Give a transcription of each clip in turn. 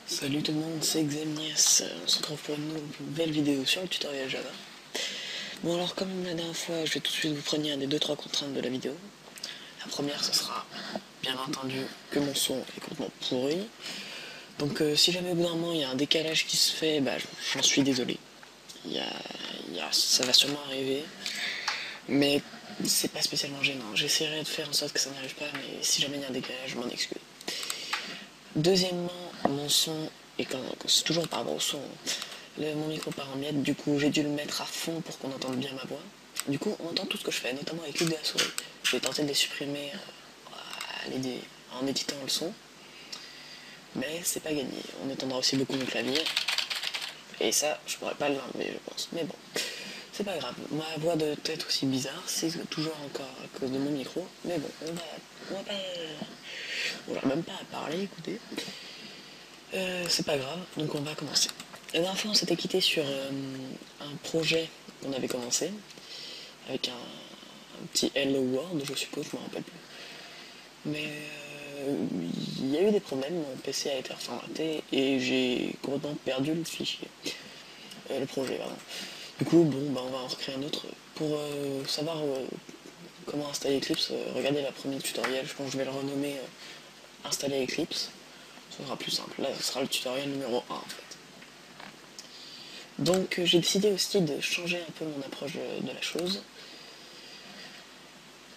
Salut tout le monde, c'est Xemnias. On se retrouve pour une nouvelle vidéo sur le tutoriel Java. Bon alors comme la dernière fois, je vais tout de suite vous prévenir des 2-3 contraintes de la vidéo. La première, ce sera bien entendu que mon son est complètement pourri. Donc si jamais au bout d'un moment il y a un décalage qui se fait, j'en suis désolé. Ça va sûrement arriver, mais c'est pas spécialement gênant. J'essaierai de faire en sorte que ça n'arrive pas, mais si jamais il y a un décalage, je m'en excuse. Deuxièmement, mon son, et c'est toujours par rapport au son, mon micro part en miettes, du coup j'ai dû le mettre à fond pour qu'on entende bien ma voix. Du coup on entend tout ce que je fais, notamment avec clic de la souris. Je vais tenter de les supprimer en éditant le son, mais c'est pas gagné. On entendra aussi beaucoup mon clavier, et ça je pourrais pas l'enlever je pense, mais bon. C'est pas grave, ma voix doit être aussi bizarre, c'est toujours encore à cause de mon micro, mais bon, on va pas... On va même pas à parler, écoutez. C'est pas grave, donc on va commencer. La dernière fois, on s'était quitté sur un projet qu'on avait commencé, avec un petit Hello World, je suppose, je me rappelle plus. Mais il y a eu des problèmes, mon PC a été reformaté et j'ai complètement perdu le fichier. Le projet, pardon. Du coup, on va en recréer un autre. Pour savoir comment installer Eclipse, regardez la première tutoriel, je pense que je vais le renommer Installer Eclipse. Ce sera plus simple. Là, ce sera le tutoriel numéro 1 en fait. Donc j'ai décidé aussi de changer un peu mon approche de la chose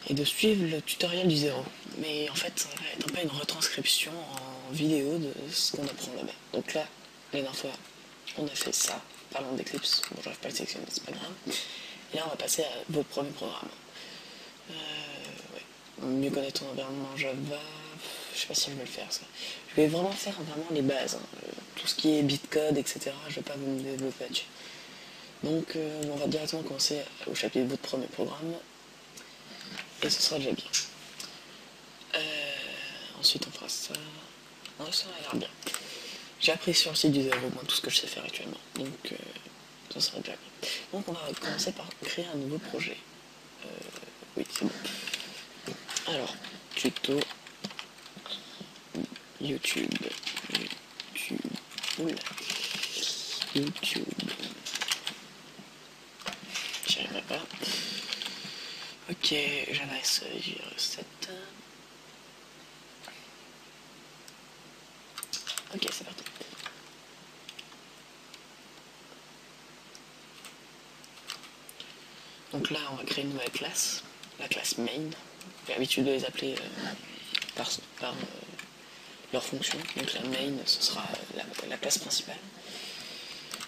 et de suivre le tutoriel du zéro. Mais en fait, ça va être un peu une retranscription en vidéo de ce qu'on apprend là-bas. Donc là, la dernière fois, on a fait ça, parlant d'Eclipse. Bon, j'arrive pas à le sélectionner, c'est pas grave. Et là, on va passer à votre premier programme. Mieux connaître ton environnement Java, je sais pas si je vais le faire ça. Je vais vraiment faire les bases, hein. Tout ce qui est bitcode, etc. Je vais pas vous me développer là-dessus. Donc on va directement commencer au chapitre de votre premier programme. Et ce sera déjà bien. Ensuite on fera ça. Non, ça a l'air bien. J'ai appris sur le site du zéro moi tout ce que je sais faire actuellement. Donc ça sera déjà bien. Donc on va commencer par créer un nouveau projet. Oui, c'est bon. Alors, tuto YouTube. YouTube. J'y arriverai pas. Ok, Java SE 7. Ok, c'est parti. Donc là, on va créer une nouvelle classe, la classe main. J'ai l'habitude de les appeler par leur fonction. Donc la main, ce sera la classe principale.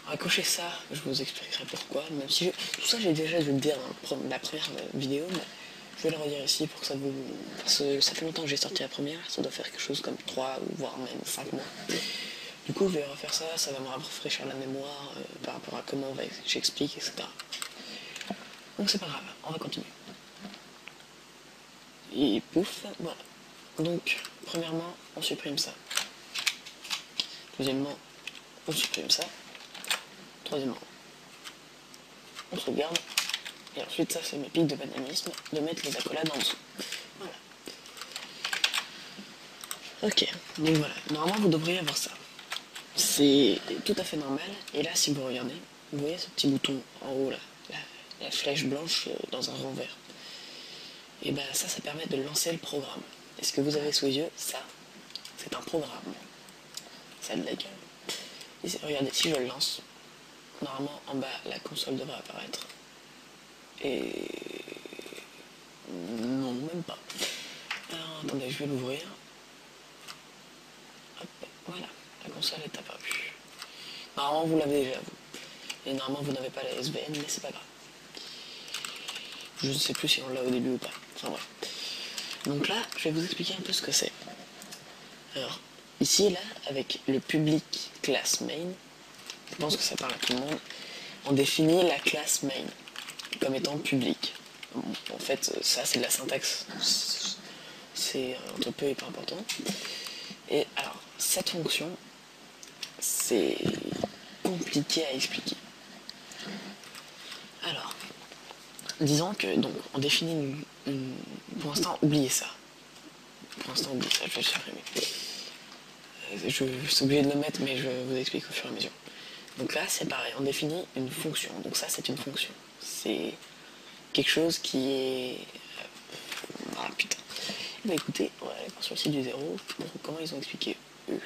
On va cocher ça, je vous expliquerai pourquoi. Même si tout ça, j'ai déjà dû le dire dans la première vidéo, mais je vais le redire ici pour que ça vous... Parce que ça fait longtemps que j'ai sorti la première, ça doit faire quelque chose comme 3 ou voire même 5 mois. Du coup, je vais refaire ça, ça va me rafraîchir la mémoire par rapport à comment j'explique, etc. Donc c'est pas grave, on va continuer. Et pouf, voilà. Donc, premièrement, on supprime ça. Deuxièmement, on supprime ça. Troisièmement, on sauvegarde. Et ensuite, ça, c'est mes pics de dynamisme, de mettre les accolades en dessous. Voilà. Ok, donc voilà. Normalement, vous devriez avoir ça. C'est tout à fait normal. Et là, si vous regardez, vous voyez ce petit bouton en haut, là, la flèche blanche dans un rond vert. Et ben ça permet de lancer le programme. Et ce que vous avez sous les yeux, ça, c'est un programme. Ça a de la gueule. Et regardez, si je le lance, normalement en bas, la console devrait apparaître. Et... non, même pas. Alors, attendez, je vais l'ouvrir. Hop, voilà, la console est apparue. Normalement, vous l'avez déjà, vous. Et normalement, vous n'avez pas la SVN, mais c'est pas grave. Je ne sais plus si on l'a au début ou pas. Enfin bref. Donc là, je vais vous expliquer un peu ce que c'est. Alors, ici, là, avec le public class main, je pense que ça parle à tout le monde, on définit la classe main comme étant public. En fait, ça, c'est de la syntaxe. C'est entre peu et pas important. Et alors, cette fonction, c'est compliqué à expliquer. Alors, disons que, donc, on définit pour l'instant, oubliez ça. Pour l'instant, oubliez ça, je vais le supprimer. je suis obligé de le mettre, mais je vous explique au fur et à mesure. Donc là, c'est pareil, on définit une fonction. Donc ça, c'est une fonction. C'est quelque chose qui est... Ah putain. Bah écoutez, on va aller voir sur le site du zéro pour comment ils ont expliqué eux.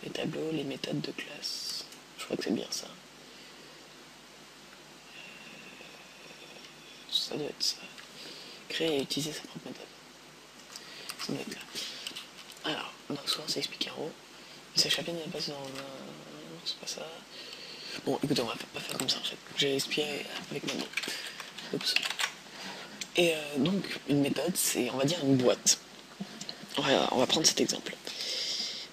Les tableaux, les méthodes de classe. Je crois que c'est bien ça. Ça doit être ça. Créer et utiliser sa propre méthode. Ça doit être là. Alors, donc souvent c'est expliqué en haut. Ce chapitre n'est pas dans le... Non, c'est pas ça. Bon, écoutez, on va pas faire comme ça en fait. J'ai expliqué avec ma main. Oups. Et donc, une méthode, c'est, on va dire, une boîte. On va prendre cet exemple.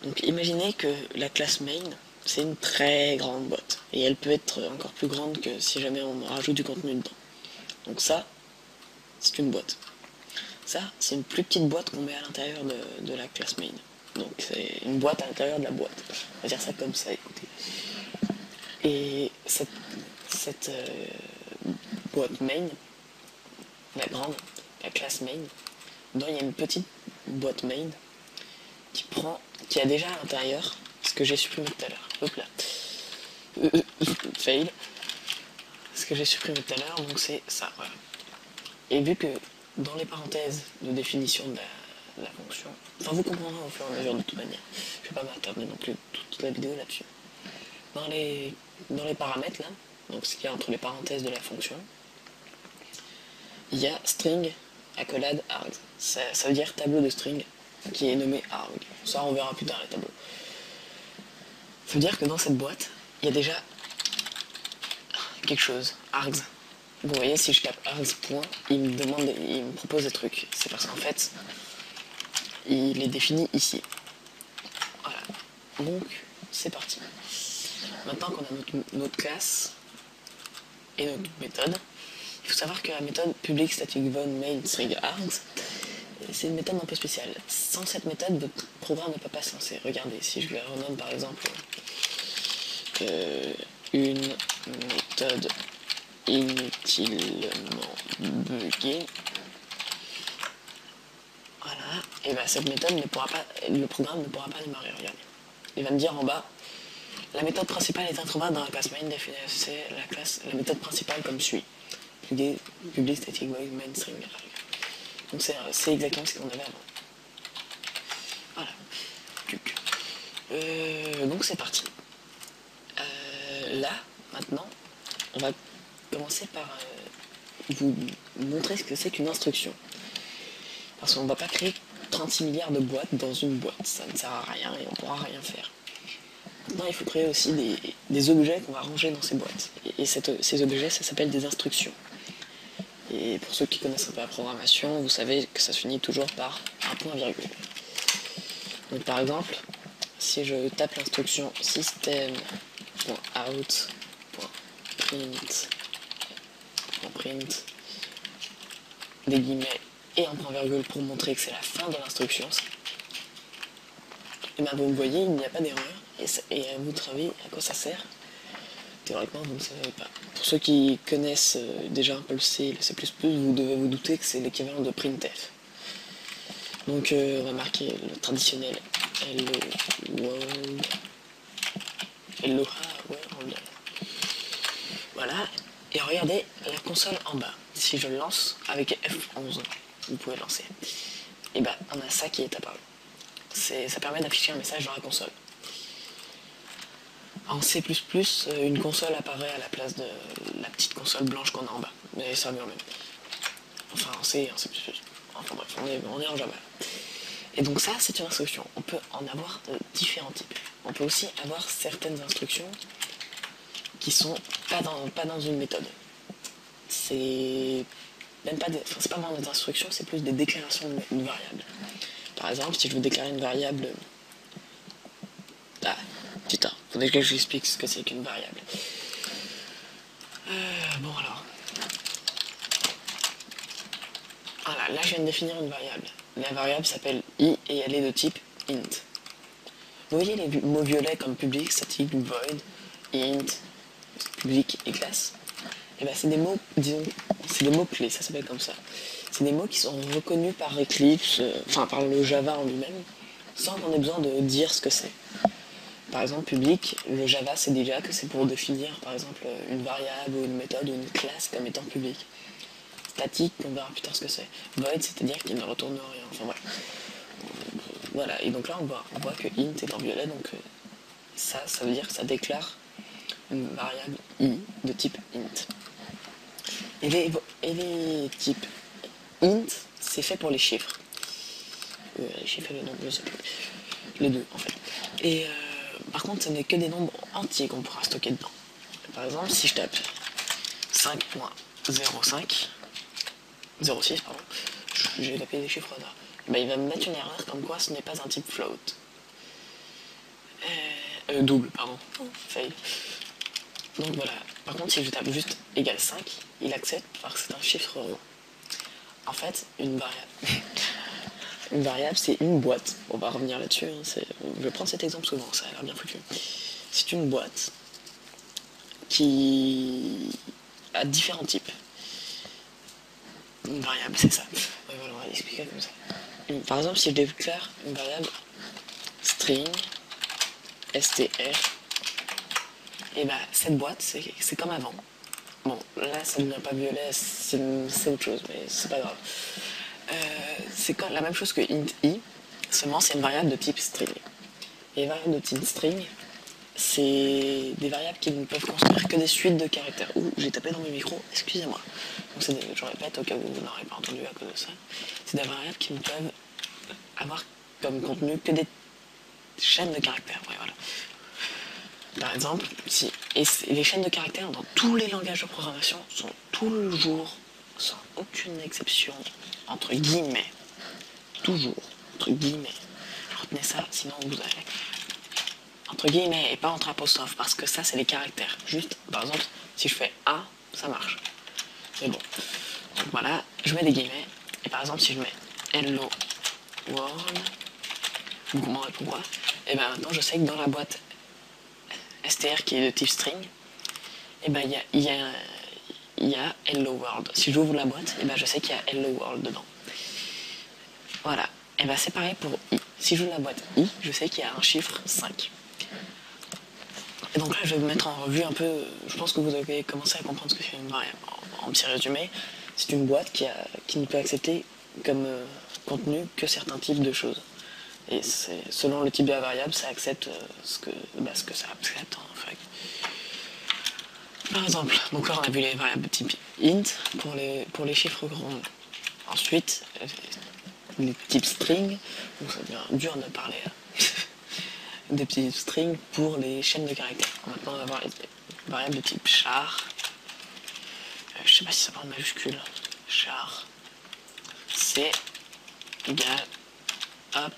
Donc, imaginez que la classe main, c'est une très grande boîte. Et elle peut être encore plus grande que si jamais on rajoute du contenu dedans. Donc ça, c'est une boîte. Ça, c'est une plus petite boîte qu'on met à l'intérieur de la classe main. Donc c'est une boîte à l'intérieur de la boîte. On va dire ça comme ça, écoutez. Et cette boîte main, la grande, la classe main, dedans il y a une petite boîte main qui a déjà à l'intérieur ce que j'ai supprimé tout à l'heure. Hop là. Fail. Ce que j'ai supprimé tout à l'heure, donc c'est ça, voilà. Et vu que dans les parenthèses de définition de la fonction, enfin vous comprendrez au fur et à mesure de toute manière, je vais pas m'attarder non plus toute la vidéo là-dessus. Dans les paramètres là, donc ce qu'il y a entre les parenthèses de la fonction, il y a string accolade args. Ça veut dire tableau de string qui est nommé arg. Ça on verra plus tard les tableaux. Ça veut dire que dans cette boîte, il y a déjà quelque chose, args. Vous voyez, si je tape args point, il me propose des trucs. C'est parce qu'en fait, il est défini ici. Voilà. Donc, c'est parti. Maintenant qu'on a notre classe et notre méthode, il faut savoir que la méthode public static void main string args, c'est une méthode un peu spéciale. Sans cette méthode, votre programme ne peut pas se lancer. Regardez, si je le renomme par exemple une méthode inutilement buggée, voilà, et bien cette méthode ne pourra pas, le programme ne pourra pas démarrer. Regardez, il va me dire en bas, la méthode principale est introuvable dans la classe main, c'est la méthode principale comme suit. Public static void main string. Donc c'est exactement ce qu'on avait avant. Voilà. Donc c'est parti. Là, maintenant, on va commencer par vous montrer ce que c'est qu'une instruction. Parce qu'on ne va pas créer 36 milliards de boîtes dans une boîte. Ça ne sert à rien et on ne pourra rien faire. Maintenant, il faut créer aussi des objets qu'on va ranger dans ces boîtes. Et ces objets, ça s'appelle des instructions. Et pour ceux qui connaissent un peu la programmation, vous savez que ça se finit toujours par un point virgule. Donc par exemple, si je tape l'instruction system.out.print des guillemets et un point virgule pour montrer que c'est la fin de l'instruction, et bien vous me voyez, il n'y a pas d'erreur. Et à votre avis, à quoi ça sert? Théoriquement, vous ne savez pas. Pour ceux qui connaissent déjà un peu le C et le C++, vous devez vous douter que c'est l'équivalent de printf. Donc on va marquer le traditionnel hello world. Hello world. Voilà. Et regardez la console en bas. Si je lance avec F11, vous pouvez lancer. Et ben on a ça qui est apparu. Ça permet d'afficher un message dans la console. En C++, une console apparaît à la place de la petite console blanche qu'on a en bas. Mais ça revient même. Enfin, en C et en C++. Enfin bref, on est en Java. Et donc ça, c'est une instruction. On peut en avoir différents types. On peut aussi avoir certaines instructions qui sont pas dans une méthode. C'est même pas c'est pas vraiment des instructions, c'est plus des déclarations de variables. Par exemple, si je veux déclarer une variable... Ah, putain, faudrait que je vous explique ce que c'est qu'une variable. Bon alors. Voilà, là je viens de définir une variable. La variable s'appelle i et elle est de type int. Vous voyez les mots violets comme public, static, void, int, public et classe? Et ben c'est des mots, disons, c'est des mots clés, ça s'appelle comme ça. C'est des mots qui sont reconnus par Eclipse, enfin par le Java en lui-même, sans qu'on ait besoin de dire ce que c'est. Par exemple, public, le Java c'est déjà que c'est pour définir par exemple une variable ou une méthode ou une classe comme étant public. Statique, on verra plus tard ce que c'est. Void, c'est-à-dire qu'il ne retourne rien. Enfin voilà. Voilà, et donc là on voit que int est en violet, donc ça veut dire que ça déclare une variable i de type int. Et les types int, c'est fait pour les chiffres. Les chiffres et les nombres, je sais plus. Les deux en fait. Et par contre, ce n'est que des nombres entiers qu'on pourra stocker dedans. Par exemple, si je tape 5.05, 06, pardon, j'ai tapé des chiffres là. Ben, il va me mettre une erreur comme quoi ce n'est pas un type float. Double, pardon. Fail. Donc voilà. Par contre, si je tape juste égal 5, il accepte parce que c'est un chiffre rond. En fait, une variable. Une variable, c'est une boîte. On va revenir là-dessus. Hein, je vais prendre cet exemple souvent, ça a l'air bien foutu. C'est une boîte qui a différents types. Une variable, c'est ça. Voilà, on va l'expliquer comme ça. Par exemple, si je déclare une variable string str, et bah cette boîte, c'est comme avant. Bon, là, ça ne devient pas violet, c'est autre chose, mais c'est pas grave. C'est la même chose que int i, seulement c'est une variable de type string. Et les variables de type string, c'est des variables qui ne peuvent construire que des suites de caractères. Ouh, j'ai tapé dans mes micros, excusez-moi. Donc je répète au cas où vous n'aurez pas entendu à cause de ça. C'est des variables qui ne peuvent avoir comme contenu que des chaînes de caractères. Ouais, voilà. Par exemple, les chaînes de caractères dans tous les langages de programmation sont toujours, sans aucune exception, entre guillemets, toujours, entre guillemets. Retenez ça, sinon vous allez... Entre guillemets et pas entre apostrophes, parce que ça, c'est les caractères. Juste, par exemple, si je fais A, ça marche. C'est bon. Donc voilà, je mets des guillemets, et par exemple, si je mets Hello World, vous comprendrez pourquoi, et bien maintenant, je sais que dans la boîte str qui est de type string, et ben il y a Hello World. Si j'ouvre la boîte, et ben je sais qu'il y a Hello World dedans. Voilà. Et ben c'est pareil pour i. Si j'ouvre la boîte i, je sais qu'il y a un chiffre 5. Et donc là, je vais vous mettre en revue un peu. Je pense que vous avez commencé à comprendre ce que c'est une variable. En petit résumé, c'est une boîte qui ne peut accepter comme contenu que certains types de choses. Et selon le type de la variable, ça accepte ce que ça accepte en fait. Par exemple, donc là on a vu les variables de type int pour les chiffres grands. Ensuite, les types string, donc ça devient dur de parler là. Des petits strings pour les chaînes de caractères. Maintenant on va voir les variables de type char. Je sais pas si ça parle en majuscule. Char. C'est égal. Hop.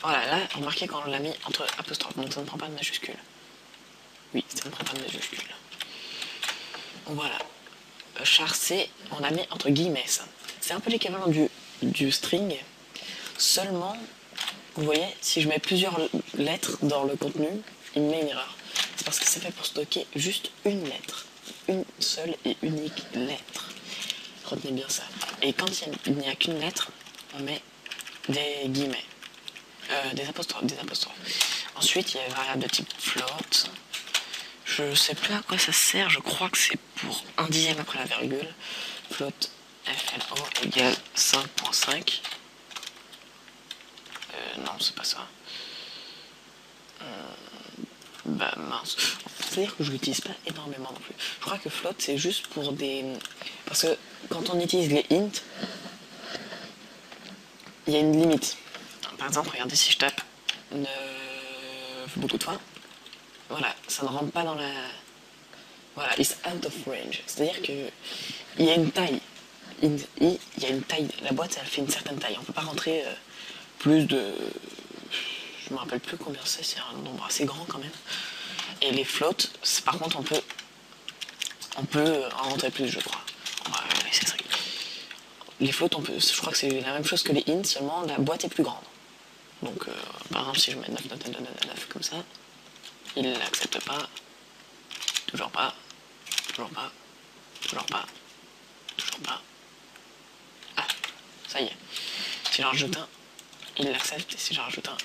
Voilà, là, remarquez quand on l'a mis entre apostrophes, donc ça ne prend pas de majuscule. Oui, ça ne prend pas de majuscule. Donc voilà. Char C, on a mis entre guillemets ça. C'est un peu l'équivalent du string, seulement, vous voyez, si je mets plusieurs lettres dans le contenu, il me met une erreur. C'est parce que c'est fait pour stocker juste une lettre. Une seule et unique lettre. Retenez bien ça. Et quand il n'y a qu'une lettre, on met des guillemets. Des apostrophes. Ensuite, il y a une variable de type float. Je sais plus à quoi ça sert, je crois que c'est pour 1/10 après la virgule. Float FLO égale 5.5. Non, c'est pas ça. Bah mince. C'est-à-dire que je l'utilise pas énormément non plus. Je crois que float c'est juste pour des... Parce que quand on utilise les int, il y a une limite. Par exemple, regardez si je tape beaucoup de fois. Voilà, ça ne rentre pas dans la... Voilà, it's out of range. C'est-à-dire que il y a une taille. Il y a une taille. La boîte, elle fait une certaine taille. On peut pas rentrer plus de... Je me rappelle plus combien c'est un nombre assez grand quand même. Et les floats, par contre, on peut en rentrer plus, je crois. On va laisser ça. Les floats, je crois que c'est la même chose que les int, seulement la boîte est plus grande. Donc, par exemple, si je mets 9 comme ça, il ne l'accepte pas. Toujours pas. Ah, ça y est. Si j'en rajoute un, il l'accepte, et si j'en rajoute un,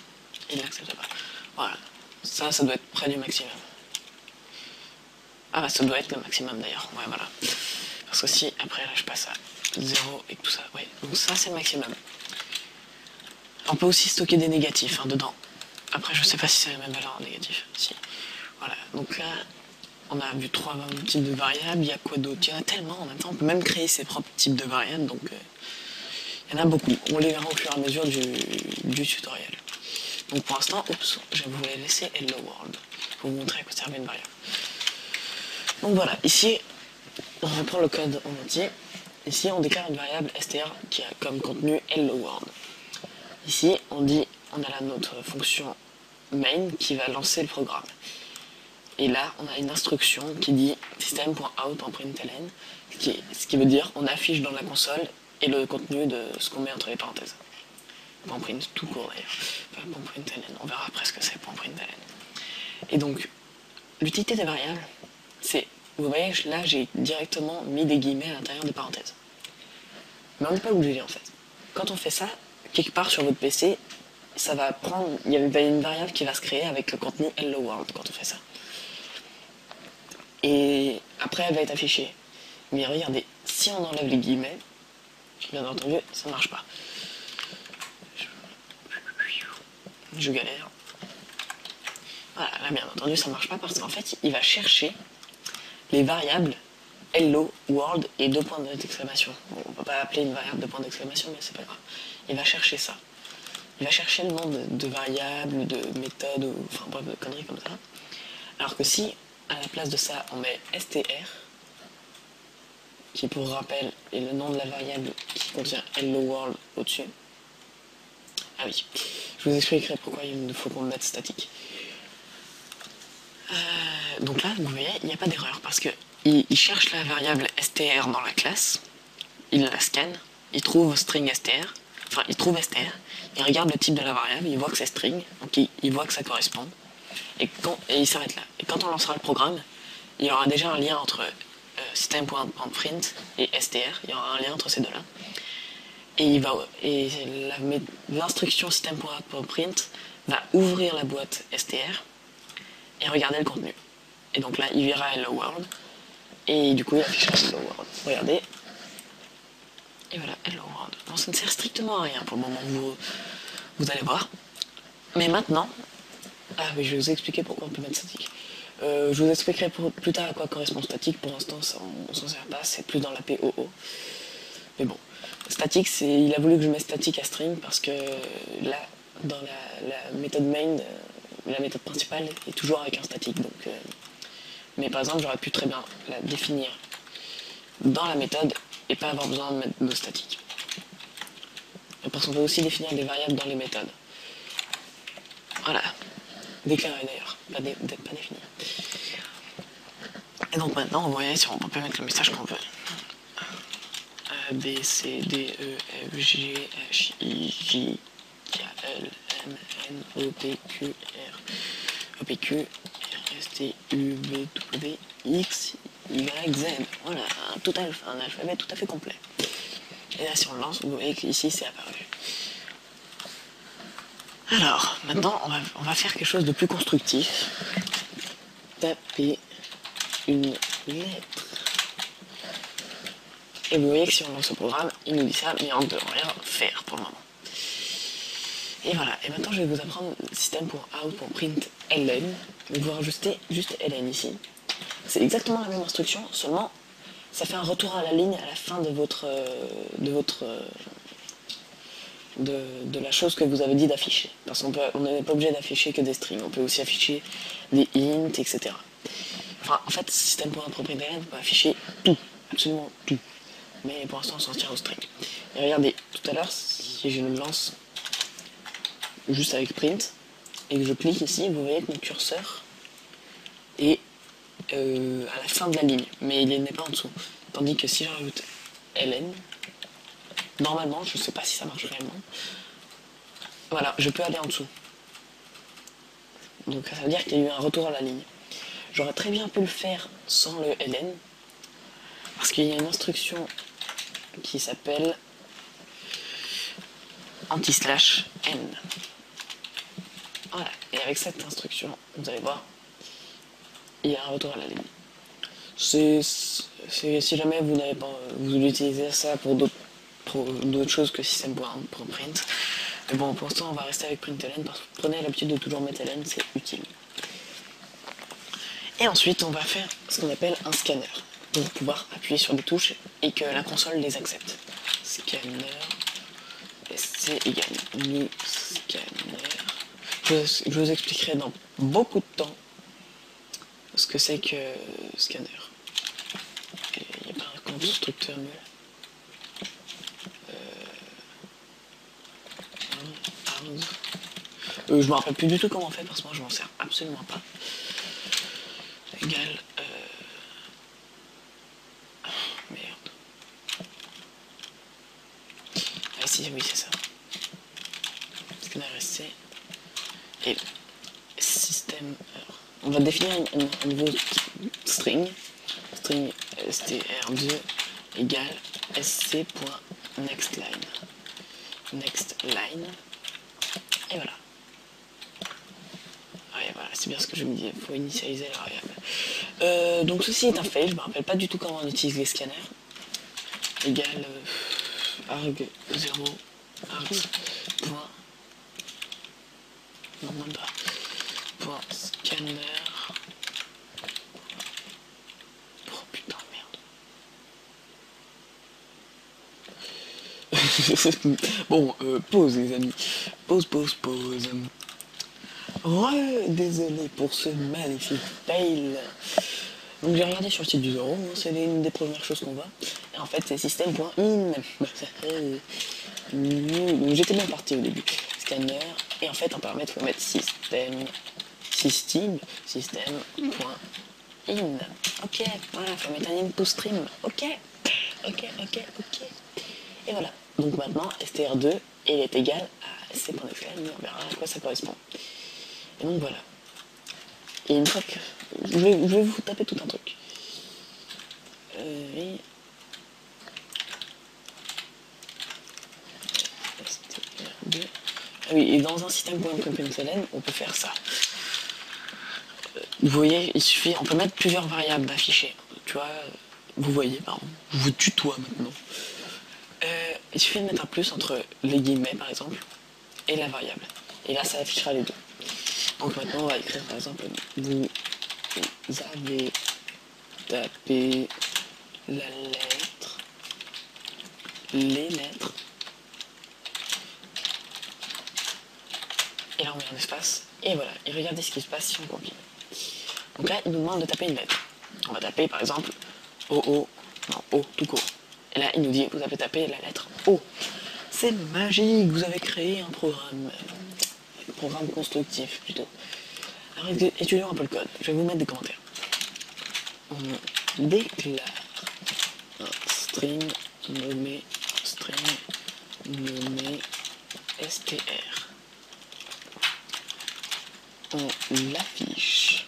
il l'accepte pas. Voilà, ça doit être près du maximum. Ah bah ça doit être le maximum d'ailleurs, ouais voilà. Parce que si après là je passe à 0 et tout ça, ouais, donc ça c'est le maximum. On peut aussi stocker des négatifs dedans. Après je sais pas si c'est la même valeur en négatif, si. Voilà, donc là on a vu 3 types de variables, il y a quoi d'autre? Il y en a tellement en même temps, on peut même créer ses propres types de variables, donc il y en a beaucoup. On les verra au fur et à mesure du tutoriel. Donc pour l'instant, oups, je vais vous laisser Hello World pour vous montrer à quoi servait une variable. Donc voilà, ici, on reprend le code en entier. Ici, on déclare une variable str qui a comme contenu Hello World. Ici, on a là notre fonction main qui va lancer le programme. Et là, on a une instruction qui dit system.out.println, ce qui veut dire on affiche dans la console et le contenu de ce qu'on met entre les parenthèses. .print tout court d'ailleurs, pas .println, on verra après ce que c'est .println. Et donc, l'utilité des variables, c'est, vous voyez, là j'ai directement mis des guillemets à l'intérieur des parenthèses. Mais on n'est pas obligé en fait. Quand on fait ça, quelque part sur votre PC, ça va prendre, il y a une variable qui va se créer avec le contenu Hello World quand on fait ça. Et après elle va être affichée. Mais regardez, si on enlève les guillemets, bien entendu, ça ne marche pas. Je galère. Voilà, là bien entendu ça ne marche pas parce qu'en fait il va chercher les variables Hello, World et 2 points d'exclamation. Bon, on ne peut pas appeler une variable de points d'exclamation, mais c'est pas grave. Il va chercher ça. Il va chercher le nom de variables, de méthodes, ou enfin bref, de conneries comme ça. Alors que si, à la place de ça, on met str, qui pour rappel est le nom de la variable qui contient Hello World au-dessus. Ah oui, je vous expliquerai pourquoi il faut qu'on le mette statique. Donc là, vous voyez, il n'y a pas d'erreur parce que il cherche la variable str dans la classe, il la scanne, il trouve string str, enfin il trouve str, il regarde le type de la variable, il voit que c'est string, donc il voit que ça correspond, et il s'arrête là. Et quand on lancera le programme, il y aura déjà un lien entre system.print et str, il y aura un lien entre ces deux-là. Et l'instruction system.print va ouvrir la boîte str et regarder le contenu. Et donc là, il verra Hello World, et du coup, il affichera Hello World. Regardez. Et voilà, Hello World. Bon, ça ne sert strictement à rien pour le moment, vous allez voir. Mais maintenant, ah oui, je vais vous expliquer pourquoi on peut mettre statique. Je vous expliquerai plus tard à quoi correspond statique. Pour l'instant, on s'en sert pas, c'est plus dans la POO. Mais bon, statique, il a voulu que je mette statique à string parce que là, dans la méthode main, la méthode principale est toujours avec un statique. Donc, mais par exemple, j'aurais pu très bien la définir dans la méthode et pas avoir besoin de mettre de statique. Parce qu'on peut aussi définir des variables dans les méthodes. Voilà. Déclaré d'ailleurs, pas défini. Et donc maintenant, vous voyez, si on peut mettre le message qu'on veut. A, B, C, D, E, F, G, H, I, J, K, L, M, N, O, P, Q, R, S, T, U, V, W, X, Y, Z. Voilà, un alphabet tout à fait complet. Et là, si on le lance, vous voyez qu'ici, c'est apparu. Alors, maintenant, on va faire quelque chose de plus constructif. Taper une lettre. Et vous voyez que si on lance le programme, il nous dit ça, mais on ne peut rien faire pour le moment. Et voilà, et maintenant je vais vous apprendre system.out.println. Donc vous rajoutez juste ln ici. C'est exactement la même instruction, seulement ça fait un retour à la ligne à la fin de la chose que vous avez dit d'afficher. Parce qu'on n'est pas obligé d'afficher que des strings, on peut aussi afficher des int, etc. Enfin, en fait, system.out.println peut afficher tout, absolument tout. Mais pour l'instant, on s'en tient au string. Et regardez, tout à l'heure, si je le lance juste avec print, et que je clique ici, vous voyez que mon curseur est à la fin de la ligne, mais il n'est pas en dessous. Tandis que si je rajoute ln, normalement, je ne sais pas si ça marche réellement, voilà, je peux aller en dessous. Donc ça veut dire qu'il y a eu un retour à la ligne. J'aurais très bien pu le faire sans le ln, parce qu'il y a une instruction qui s'appelle anti/n. Voilà, et avec cette instruction, vous allez voir, il y a un retour à la ligne. Si jamais vous n'avez pas, vous utilisez ça pour d'autres choses que système.print. Mais bon, pour l'instant, on va rester avec println parce que prenez l'habitude de toujours mettre ln, c'est utile. Et ensuite, on va faire ce qu'on appelle un scanner pour pouvoir appuyer sur des touches et que la console les accepte. Scanner, sc égale new scanner. Je vous expliquerai dans beaucoup de temps ce que c'est que scanner. Il n'y a pas un constructeur nul. Je me rappelle plus du tout comment on fait parce que moi je m'en sers absolument pas. Égal. Merde. Ah si, oui c'est ça. Scanner SC. Et système. On va définir un nouveau string. String str2 égale sc.nextLine. NextLine. Et voilà. Ouais, voilà, c'est bien ce que je me disais, il faut initialiser la variable. Donc ceci est un fail, je me rappelle pas du tout comment on utilise les scanners. Égal arg0 args point. Non, même pas. Point scanner. Oh putain, merde. Bon, pause les amis. Pause. Désolé pour ce magnifique fail. Donc j'ai regardé sur le site du Zoro, c'est une des premières choses qu'on voit. Et en fait c'est système.in. Donc j'étais bien parti au début. Scanner. Et en fait en paramètre il faut mettre system.in. Ok, voilà, il faut mettre un input stream. Ok. Et voilà. Donc maintenant str2 il est égal à sc.nextLine, on verra à quoi ça correspond. Et donc voilà. Et une fois que... Je vais vous taper tout un truc. Oui. str2. Ah oui, et dans un système.println, on peut faire ça. Vous voyez, il suffit, on peut mettre plusieurs variables d'afficher. Tu vois, vous voyez, pardon. Je vous tutoie maintenant. Il suffit de mettre un plus entre les guillemets, par exemple, et la variable. Et là, ça affichera les deux. Donc maintenant, on va écrire, par exemple, vous avez tapé la lettre, les lettres, et là on met un espace, et voilà, et regardez ce qui se passe si on compile. Donc là, il nous demande de taper une lettre. On va taper par exemple O, tout court. Et là, il nous dit, vous avez tapé la lettre O. C'est magique, vous avez créé un programme constructif plutôt. Alors étudions un peu le code, je vais vous mettre des commentaires. On déclare un string nommé str. On l'affiche.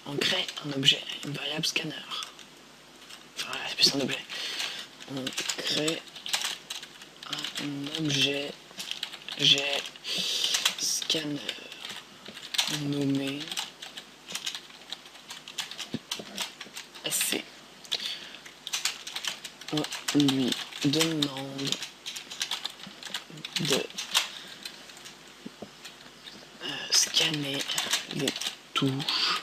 On crée un objet, une variable scanner. Enfin, voilà, c'est plus un objet. On crée un objet scanner nommé SC. On lui demande de scanner les touches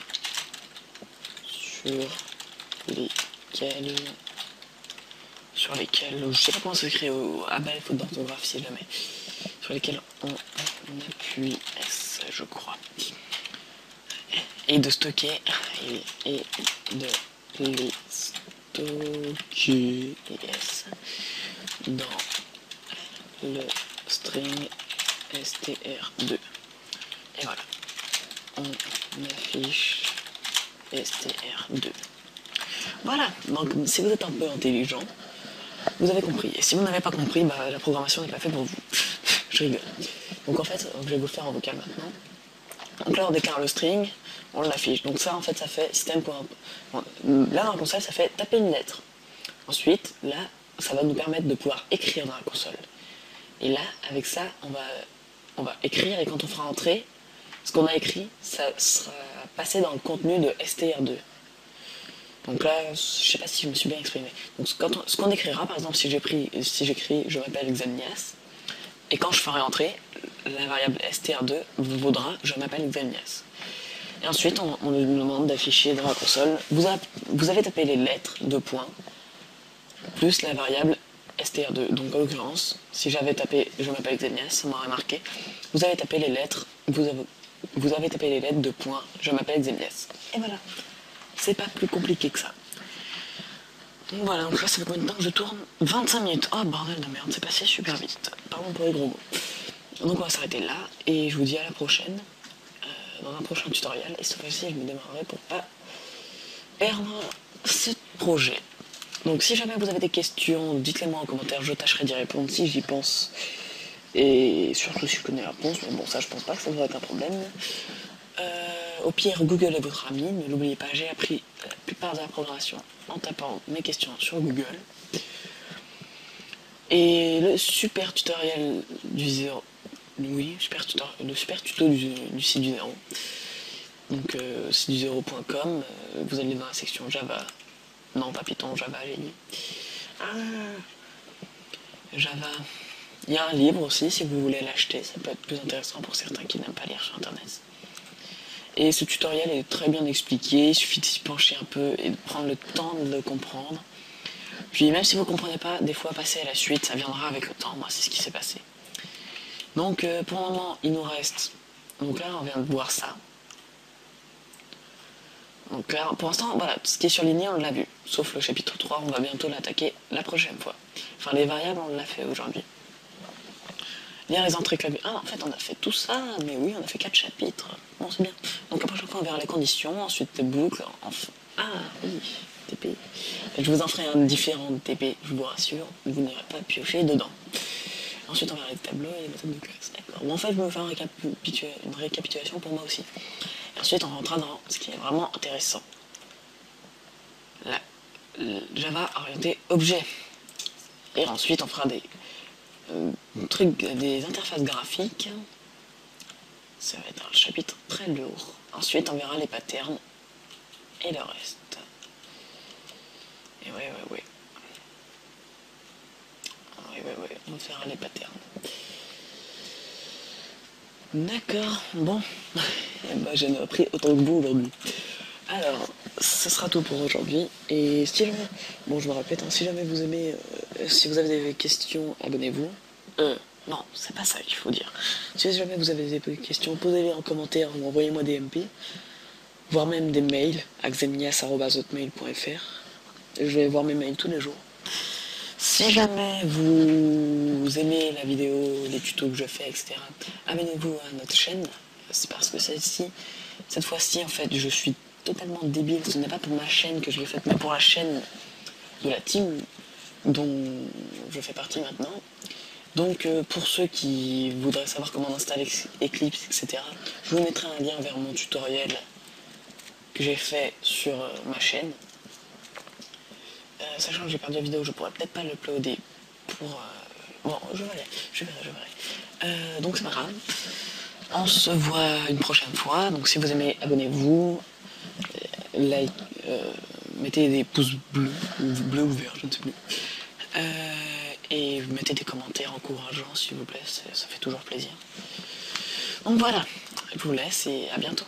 sur lesquelles, je sais pas comment ça s'écrit à bas, faute d'orthographe si jamais, sur lesquelles on appuie S, je crois, et de stocker et de les stocker yes, dans le string str2. Et voilà, on affiche str2. Voilà, donc si vous êtes un peu intelligent, vous avez compris. Et si vous n'avez pas compris, bah, la programmation n'est pas faite pour vous. Je rigole. Donc en fait, je vais vous le faire en vocal maintenant. Donc là, on déclare le string, on l'affiche. Donc ça, en fait, ça fait système. Là, dans la console, ça fait taper une lettre. Ensuite, là, ça va nous permettre de pouvoir écrire dans la console. Et là, avec ça, on va écrire, et quand on fera entrer ce qu'on a écrit, ça sera passé dans le contenu de str2. Donc là, je sais pas si je me suis bien exprimé. Donc ce qu'on écrira, par exemple, si j'écris je m'appelle Xemnias, et quand je ferai entrer, la variable str2 vaudra je m'appelle Xemnias. Et ensuite, on nous demande d'afficher dans la console, vous avez tapé les lettres, 2 points, plus la variable str2. Donc en l'occurrence, si j'avais tapé je m'appelle Xemnias, ça m'aurait marqué, vous avez tapé les lettres, vous avez tapé les lettres, 2 points, je m'appelle Xemnias. Et voilà. C'est pas plus compliqué que ça. Donc voilà, donc là ça fait combien de temps que je tourne? 25 minutes. Oh bordel de merde, c'est passé super vite. Pardon pour les gros mots. Donc on va s'arrêter là, et je vous dis à la prochaine, dans un prochain tutoriel. Et cette fois-ci, je me démarrerai pour pas perdre ce projet. Donc si jamais vous avez des questions, dites-les moi en commentaire, je tâcherai d'y répondre si j'y pense. Et surtout si je connais la réponse, mais bon ça je pense pas que ça devrait être un problème. Au pire, Google est votre ami, ne l'oubliez pas, j'ai appris la plupart de la programmation en tapant mes questions sur Google. Et le super tutoriel du zéro, oui, le super tuto du site du zéro. Donc c'est du zéro.com, vous allez dans la section Java, non pas Python, Java, j'ai dit. Java. Il y a un livre aussi, si vous voulez l'acheter, ça peut être plus intéressant pour certains qui n'aiment pas lire sur internet. Et ce tutoriel est très bien expliqué, il suffit de s'y pencher un peu et de prendre le temps de le comprendre. Puis même si vous ne comprenez pas, des fois passer à la suite, ça viendra avec le temps, moi c'est ce qui s'est passé. Donc pour le moment, il nous reste, donc là on vient de voir ça. Donc là, pour l'instant, voilà, ce qui est surligné, on l'a vu. Sauf le chapitre 3, on va bientôt l'attaquer la prochaine fois. Enfin, les variables, on l'a fait aujourd'hui. Lire les entrées clavier. Ah, en fait, on a fait tout ça, mais oui, on a fait 4 chapitres. Bon, c'est bien. Donc, la prochaine fois, on verra les conditions, ensuite les boucles. Enfin... Ah, oui, TP. Je vous en ferai un différent de TP, je vous rassure. Vous n'irez pas piocher dedans. Ensuite, on verra les tableaux et les méthodes de classe. D'accord. Bon, en fait, je vais vous faire une récapitulation pour moi aussi. Et ensuite, on rentrera dans ce qui est vraiment intéressant. La Java orienté objet. Et ensuite, on fera des interfaces graphiques. Ça va être un chapitre très lourd. Ensuite, on verra les patterns et le reste. Et ouais. On verra les patterns. D'accord, bon. J'en ai appris autant que vous aujourd'hui. Alors, ce sera tout pour aujourd'hui. Et si jamais, bon, je me répète, hein, si jamais vous aimez, si vous avez des questions, abonnez-vous. Non, c'est pas ça qu'il faut dire. Si jamais vous avez des questions, posez-les en commentaire ou envoyez-moi des MP, voire même des mails à xemnias@hotmail.fr. Je vais voir mes mails tous les jours. Si jamais vous aimez la vidéo, les tutos que je fais, etc., abonnez-vous à notre chaîne. C'est parce que cette fois-ci, en fait, je suis totalement débile. Ce n'est pas pour ma chaîne que je l'ai faite, mais pour la chaîne de la team dont je fais partie maintenant. Donc, pour ceux qui voudraient savoir comment installer Eclipse, etc., je vous mettrai un lien vers mon tutoriel que j'ai fait sur ma chaîne. Sachant que j'ai perdu la vidéo, je pourrais peut-être pas l'uploader pour... Bon, je verrai. Donc c'est pas grave. On se voit une prochaine fois. Donc si vous aimez, abonnez-vous. Like, mettez des pouces bleus ou verts, je ne sais plus. Et mettez des commentaires encourageants s'il vous plaît, ça fait toujours plaisir. Donc voilà, je vous laisse et à bientôt.